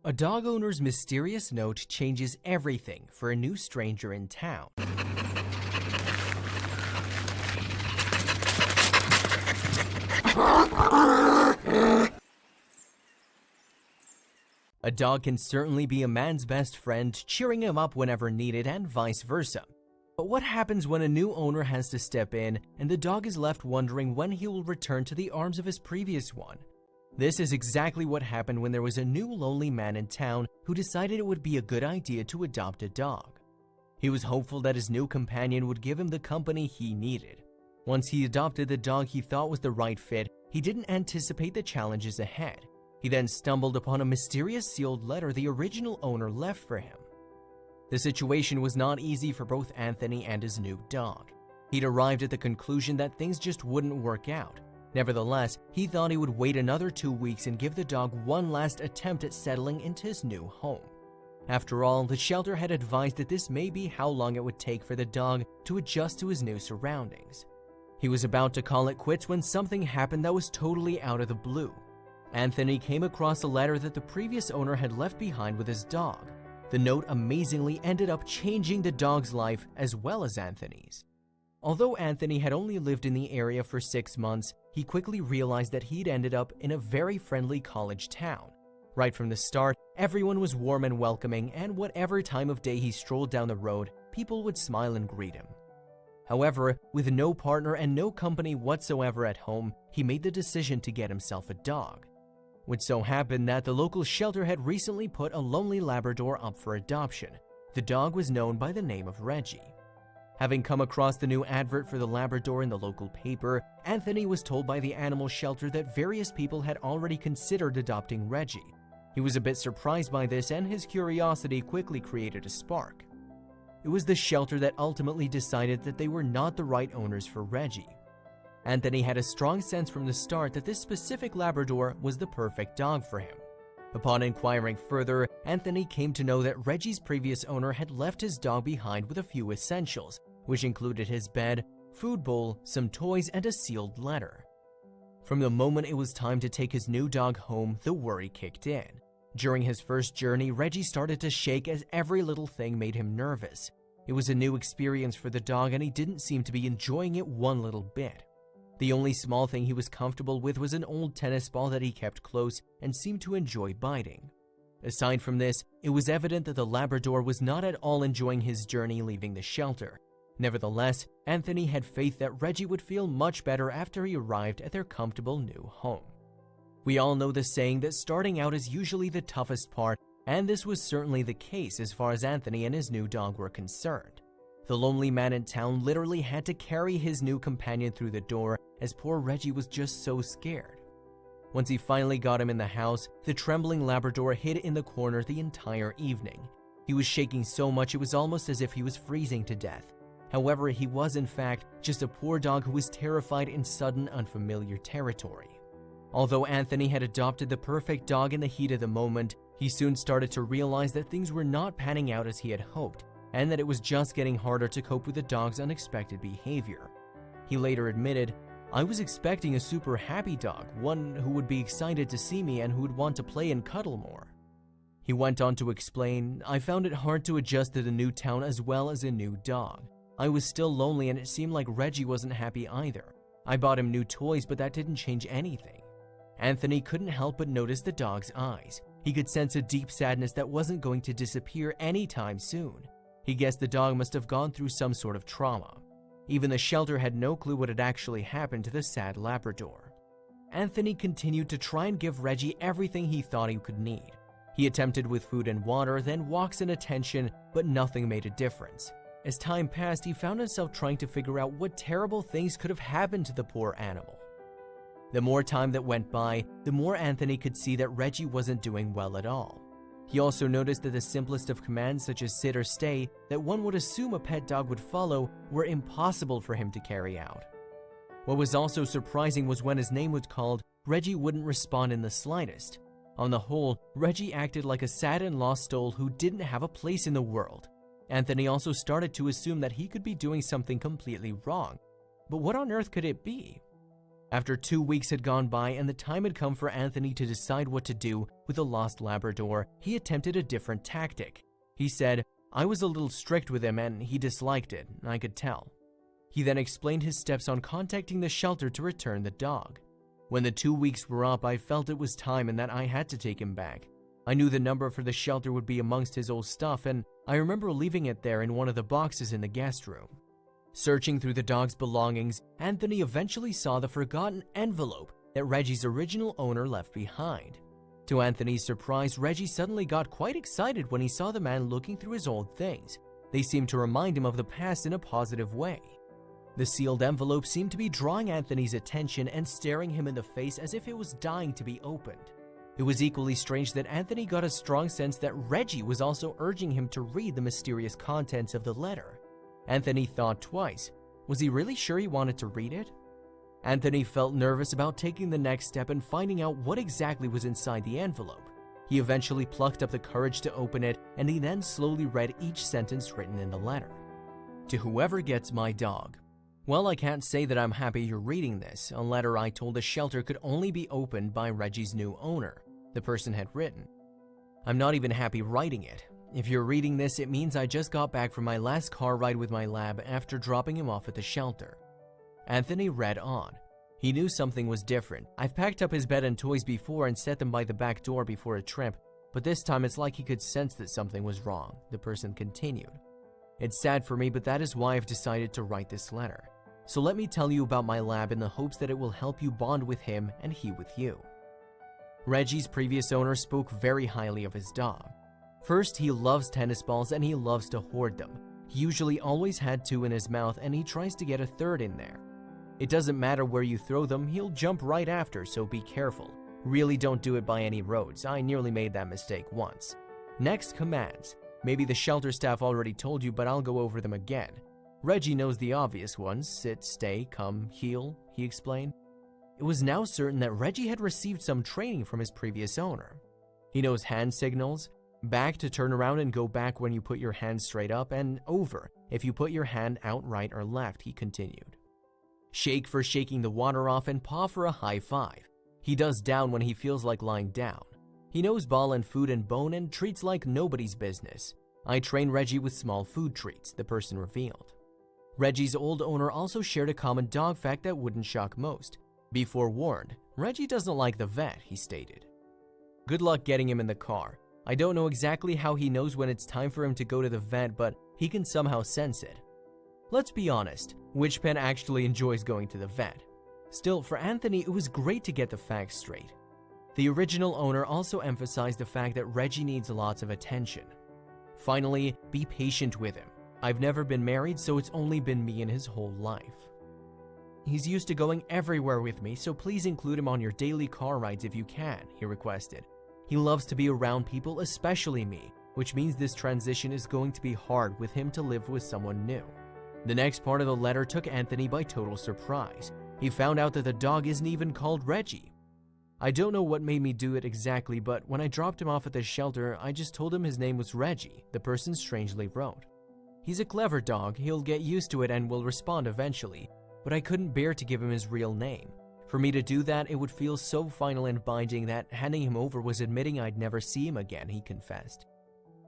A dog owner's mysterious note changes everything for a new stranger in town. A dog can certainly be a man's best friend, cheering him up whenever needed and vice versa. But what happens when a new owner has to step in and the dog is left wondering when he will return to the arms of his previous one? This is exactly what happened when there was a new lonely man in town who decided it would be a good idea to adopt a dog. He was hopeful that his new companion would give him the company he needed. Once he adopted the dog he thought was the right fit, he didn't anticipate the challenges ahead. He then stumbled upon a mysterious sealed letter the original owner left for him. The situation was not easy for both Anthony and his new dog. He'd arrived at the conclusion that things just wouldn't work out. Nevertheless, he thought he would wait another 2 weeks and give the dog one last attempt at settling into his new home. After all, the shelter had advised that this may be how long it would take for the dog to adjust to his new surroundings. He was about to call it quits when something happened that was totally out of the blue. Anthony came across a letter that the previous owner had left behind with his dog. The note amazingly ended up changing the dog's life as well as Anthony's. Although Anthony had only lived in the area for 6 months, he quickly realized that he'd ended up in a very friendly college town. Right from the start, everyone was warm and welcoming, and whatever time of day he strolled down the road, people would smile and greet him. However, with no partner and no company whatsoever at home, he made the decision to get himself a dog. It so happened that the local shelter had recently put a lonely Labrador up for adoption. The dog was known by the name of Reggie. Having come across the new advert for the Labrador in the local paper, Anthony was told by the animal shelter that various people had already considered adopting Reggie. He was a bit surprised by this, and his curiosity quickly created a spark. It was the shelter that ultimately decided that they were not the right owners for Reggie. Anthony had a strong sense from the start that this specific Labrador was the perfect dog for him. Upon inquiring further, Anthony came to know that Reggie's previous owner had left his dog behind with a few essentials, which included his bed, food bowl, some toys, and a sealed letter. From the moment it was time to take his new dog home, the worry kicked in. During his first journey, Reggie started to shake as every little thing made him nervous. It was a new experience for the dog, and he didn't seem to be enjoying it one little bit. The only small thing he was comfortable with was an old tennis ball that he kept close and seemed to enjoy biting. Aside from this, it was evident that the Labrador was not at all enjoying his journey leaving the shelter. Nevertheless, Anthony had faith that Reggie would feel much better after he arrived at their comfortable new home. We all know the saying that starting out is usually the toughest part, and this was certainly the case as far as Anthony and his new dog were concerned. The lonely man in town literally had to carry his new companion through the door as poor Reggie was just so scared. Once he finally got him in the house, the trembling Labrador hid in the corner the entire evening. He was shaking so much it was almost as if he was freezing to death. However, he was in fact just a poor dog who was terrified in sudden unfamiliar territory. Although Anthony had adopted the perfect dog in the heat of the moment, he soon started to realize that things were not panning out as he had hoped, and that it was just getting harder to cope with the dog's unexpected behavior. He later admitted, "I was expecting a super happy dog, one who would be excited to see me and who would want to play and cuddle more." He went on to explain, "I found it hard to adjust to the new town as well as a new dog. I was still lonely and it seemed like Reggie wasn't happy either. I bought him new toys, but that didn't change anything." Anthony couldn't help but notice the dog's eyes. He could sense a deep sadness that wasn't going to disappear anytime soon. He guessed the dog must have gone through some sort of trauma. Even the shelter had no clue what had actually happened to the sad Labrador. Anthony continued to try and give Reggie everything he thought he could need. He attempted with food and water, then walks and attention, but nothing made a difference. As time passed, he found himself trying to figure out what terrible things could have happened to the poor animal. The more time that went by, the more Anthony could see that Reggie wasn't doing well at all. He also noticed that the simplest of commands, such as sit or stay, that one would assume a pet dog would follow, were impossible for him to carry out. What was also surprising was when his name was called, Reggie wouldn't respond in the slightest. On the whole, Reggie acted like a sad and lost soul who didn't have a place in the world. Anthony also started to assume that he could be doing something completely wrong. But what on earth could it be? After 2 weeks had gone by and the time had come for Anthony to decide what to do with the lost Labrador, he attempted a different tactic. He said, "I was a little strict with him and he disliked it, I could tell." He then explained his steps on contacting the shelter to return the dog. When the 2 weeks were up, I felt it was time and that I had to take him back. I knew the number for the shelter would be amongst his old stuff, and I remember leaving it there in one of the boxes in the guest room. Searching through the dog's belongings, Anthony eventually saw the forgotten envelope that Reggie's original owner left behind. To Anthony's surprise, Reggie suddenly got quite excited when he saw the man looking through his old things. They seemed to remind him of the past in a positive way. The sealed envelope seemed to be drawing Anthony's attention and staring him in the face as if it was dying to be opened. It was equally strange that Anthony got a strong sense that Reggie was also urging him to read the mysterious contents of the letter. Anthony thought twice. Was he really sure he wanted to read it? Anthony felt nervous about taking the next step and finding out what exactly was inside the envelope. He eventually plucked up the courage to open it, and he then slowly read each sentence written in the letter. "To whoever gets my dog. Well, I can't say that I'm happy you're reading this. A letter I told the shelter could only be opened by Reggie's new owner," the person had written. "I'm not even happy writing it. If you're reading this, it means I just got back from my last car ride with my lab after dropping him off at the shelter." Anthony read on. He knew something was different. "I've packed up his bed and toys before and set them by the back door before a trip, but this time it's like he could sense that something was wrong," the person continued. "It's sad for me, but that is why I've decided to write this letter. So let me tell you about my lab in the hopes that it will help you bond with him and he with you." Reggie's previous owner spoke very highly of his dog. First, he loves tennis balls and he loves to hoard them. He usually always had 2 in his mouth and he tries to get a 3rd in there. It doesn't matter where you throw them, he'll jump right after, so be careful. Really don't do it by any roads. I nearly made that mistake once. Next, commands. Maybe the shelter staff already told you, but I'll go over them again. Reggie knows the obvious ones: sit, stay, come, heel, he explained. It was now certain that Reggie had received some training from his previous owner. He knows hand signals, back to turn around and go back when you put your hand straight up, and over if you put your hand out right or left, he continued. Shake for shaking the water off, and paw for a high five. He does down when he feels like lying down. He knows ball and food and bone and treats like nobody's business. I train Reggie with small food treats, the person revealed. Reggie's old owner also shared a common dog fact that wouldn't shock most. Be forewarned, Reggie doesn't like the vet, he stated. Good luck getting him in the car. I don't know exactly how he knows when it's time for him to go to the vet, but he can somehow sense it. Let's be honest, which pet actually enjoys going to the vet? Still, for Anthony, it was great to get the facts straight. The original owner also emphasized the fact that Reggie needs lots of attention. Finally, be patient with him. I've never been married, so it's only been me in his whole life. He's used to going everywhere with me, so please include him on your daily car rides if you can, he requested. He loves to be around people, especially me, which means this transition is going to be hard with him to live with someone new. The next part of the letter took Anthony by total surprise. He found out that the dog isn't even called Reggie. I don't know what made me do it exactly, but when I dropped him off at the shelter, I just told him his name was Reggie, the person strangely wrote. He's a clever dog, he'll get used to it and will respond eventually, but I couldn't bear to give him his real name. For me to do that, it would feel so final and binding that handing him over was admitting I'd never see him again, he confessed.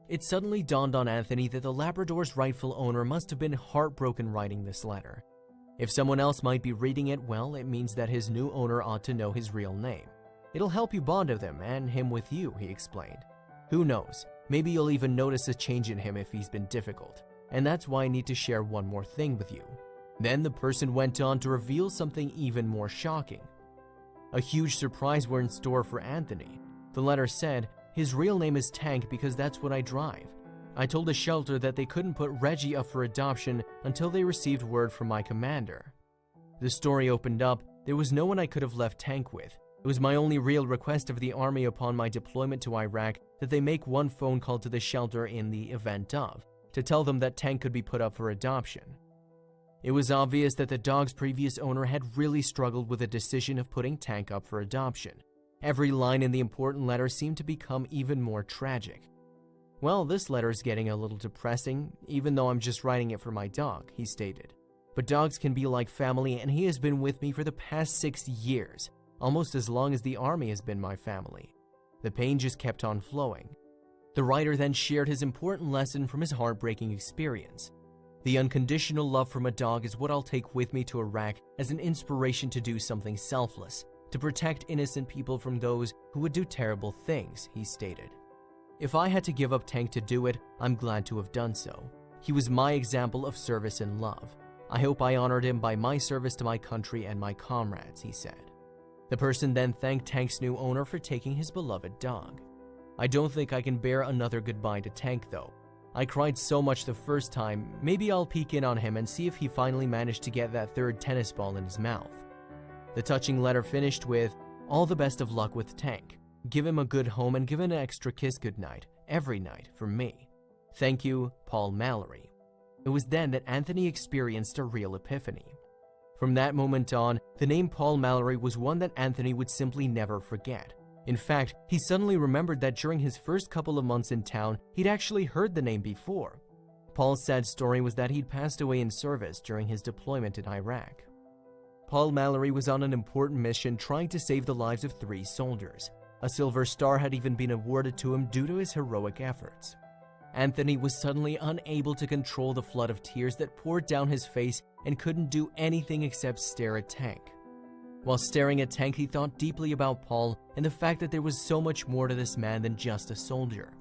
It suddenly dawned on Anthony that the Labrador's rightful owner must have been heartbroken writing this letter. If someone else might be reading it, well, it means that his new owner ought to know his real name. It'll help you bond with him and him with you, he explained. Who knows, maybe you'll even notice a change in him if he's been difficult. And that's why I need to share one more thing with you. Then the person went on to reveal something even more shocking. A huge surprise were in store for Anthony. The letter said, his real name is Tank because that's what I drive. I told the shelter that they couldn't put Reggie up for adoption until they received word from my commander. The story opened up, there was no one I could have left Tank with. It was my only real request of the army upon my deployment to Iraq that they make one phone call to the shelter in the event of, to tell them that Tank could be put up for adoption. It was obvious that the dog's previous owner had really struggled with the decision of putting Tank up for adoption. Every line in the important letter seemed to become even more tragic. Well, this letter is getting a little depressing, even though I'm just writing it for my dog, he stated. but dogs can be like family, and he has been with me for the past 6 years, almost as long as the army has been my family. The pain just kept on flowing. The writer then shared his important lesson from his heartbreaking experience. The unconditional love from a dog is what I'll take with me to Iraq as an inspiration to do something selfless, to protect innocent people from those who would do terrible things, he stated. If I had to give up Tank to do it, I'm glad to have done so. He was my example of service and love. I hope I honored him by my service to my country and my comrades, he said. The person then thanked Tank's new owner for taking his beloved dog. I don't think I can bear another goodbye to Tank though. I cried so much the first time, maybe I'll peek in on him and see if he finally managed to get that third tennis ball in his mouth. The touching letter finished with, all the best of luck with Tank. Give him a good home and give him an extra kiss goodnight, every night, from me. Thank you, Paul Mallory. It was then that Anthony experienced a real epiphany. From that moment on, the name Paul Mallory was one that Anthony would simply never forget. In fact, he suddenly remembered that during his first couple of months in town, he'd actually heard the name before. Paul's sad story was that he'd passed away in service during his deployment in Iraq. Paul Mallory was on an important mission trying to save the lives of 3 soldiers. A Silver Star had even been awarded to him due to his heroic efforts. Anthony was suddenly unable to control the flood of tears that poured down his face and couldn't do anything except stare at Tank. While staring at Tank, he thought deeply about Paul and the fact that there was so much more to this man than just a soldier.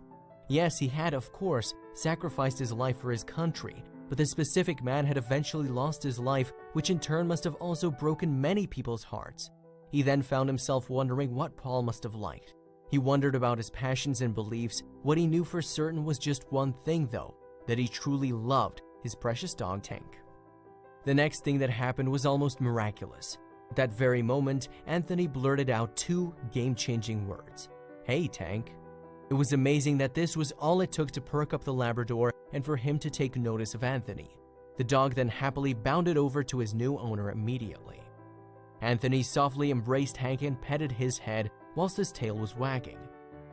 Yes, he had, of course, sacrificed his life for his country, but this specific man had eventually lost his life, which in turn must have also broken many people's hearts. He then found himself wondering what Paul must have liked. He wondered about his passions and beliefs. What he knew for certain was just one thing though, that he truly loved his precious dog Tank. The next thing that happened was almost miraculous. At that very moment, Anthony blurted out 2 game-changing words. Hey, Tank. It was amazing that this was all it took to perk up the Labrador and for him to take notice of Anthony. The dog then happily bounded over to his new owner immediately. Anthony softly embraced Hank and petted his head whilst his tail was wagging.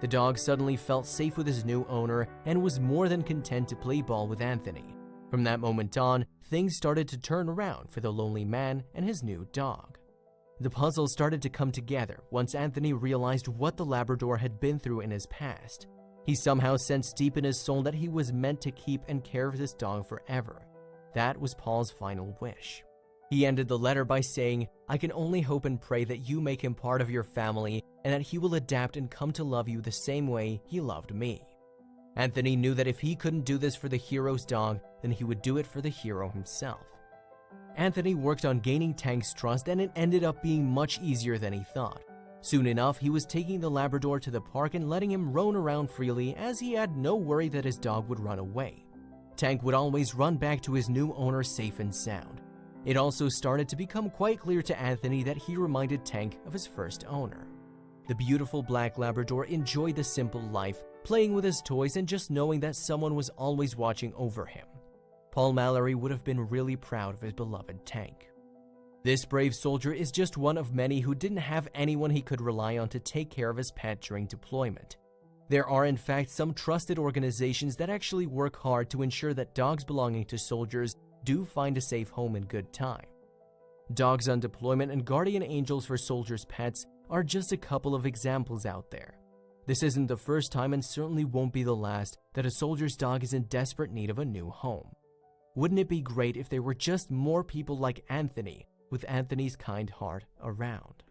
The dog suddenly felt safe with his new owner and was more than content to play ball with Anthony. From that moment on, things started to turn around for the lonely man and his new dog. The puzzle started to come together once Anthony realized what the Labrador had been through in his past. He somehow sensed deep in his soul that he was meant to keep and care for this dog forever. That was Paul's final wish. He ended the letter by saying, I can only hope and pray that you make him part of your family and that he will adapt and come to love you the same way he loved me. Anthony knew that if he couldn't do this for the hero's dog, then he would do it for the hero himself. Anthony worked on gaining Tank's trust, and it ended up being much easier than he thought. Soon enough, he was taking the Labrador to the park and letting him roam around freely, as he had no worry that his dog would run away. Tank would always run back to his new owner safe and sound. It also started to become quite clear to Anthony that he reminded Tank of his first owner. The beautiful black Labrador enjoyed the simple life, playing with his toys and just knowing that someone was always watching over him. Paul Mallory would have been really proud of his beloved Tank. This brave soldier is just one of many who didn't have anyone he could rely on to take care of his pet during deployment. There are in fact some trusted organizations that actually work hard to ensure that dogs belonging to soldiers do find a safe home in good time. Dogs on deployment and guardian angels for soldiers' pets are just a couple of examples out there. This isn't the first time and certainly won't be the last that a soldier's dog is in desperate need of a new home. Wouldn't it be great if there were just more people like Anthony with Anthony's kind heart around?